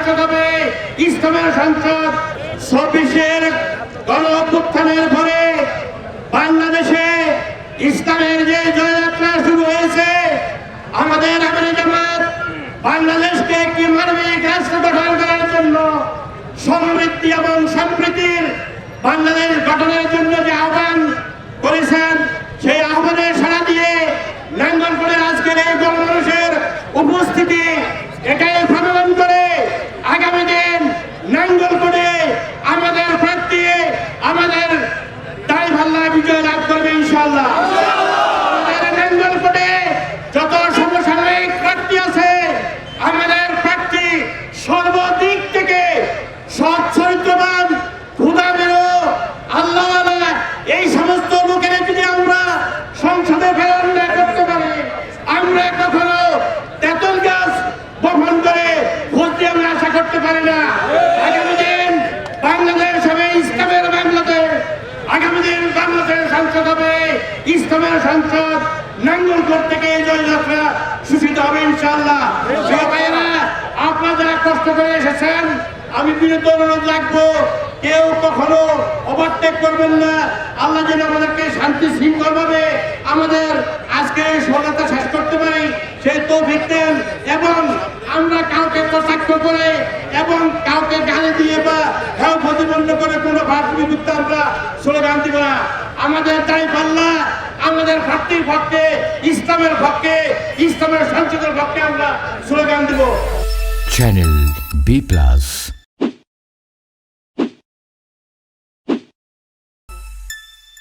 সংসদ হবে ইসলামের সংসদ। 24-এর গণ অভ্যুত্থানের পরে বাংলাদেশে ইসলামের যে জয়যাত্রা শুরু হয়েছে, আমাদের আমিরে জামাত বাংলাদেশকে একটি মানবিক রাষ্ট্র গঠন করার জন্য, সমৃদ্ধি এবং সম্প্রীতির বাংলাদেশ গঠনের জন্য যে আহ্বান করেছেন, সেই আহ্বানে সাড়া দিয়ে নাঙ্গলকোটের আজকের এই গণমানুষের উপস্থিতি এটাই প্রমাণ করে আগামী দিন নাঙ্গলকোটে আমাদের প্রার্থী আমাদের দাঁড়িপাল্লায় বিজয় লাভ করবে ইনশাআল্লাহ। আমাদের নাঙ্গলকোটে যত সমসাময়িক প্রার্থী আছে, আমাদের প্রার্থী সর্বদিক থেকে সৎ চরিত্রবান, ক্ষুধামেরো, আল্লাহওয়ালা, এই সমস্ত লোকের যদি আমরা সংসদে প্রেরণ না করতে পারি, আমরা কখনো তেঁতুল গাছ বপন করে ভর্তি আমরা আশা করতে পারি না। আগামী দিন বাংলাদেশ হবে ইসলামের বাংলাদেশ, আগামী দিন বাংলাদেশ সংসদ হবে ইসলামের সংসদ। নাঙ্গলকোট থেকে এই জয়যাত্রা সূচিত হবে ইনশাআল্লাহ। প্রিয় ভাইয়েরা, আপনারা যারা কষ্ট করে এসেছেন, আমি বিনীত অনুরোধ রাখবো, কেউ কখনো ওভারটেক করবেন না। আল্লাহ যেন আমাদেরকে শান্তি শৃঙ্খল ভাবে আমাদের আজকে সভা শেষ করতে পারি, সেই তৌফিক দেন। এবং আমরা কাউকে কটাক্ষ করে এবং কাউকে গালি দিয়ে বা হেয় প্রতিপন্ন করে কোনো ভারত বিরুদ্ধে আমরা স্লোগান দিব না। আমাদের দাঁড়িপাল্লা আমাদের প্রার্থীর পক্ষে, ইসলামের পক্ষে, ইসলামের সংসদের পক্ষে আমরা স্লোগান দিব। Channel B+।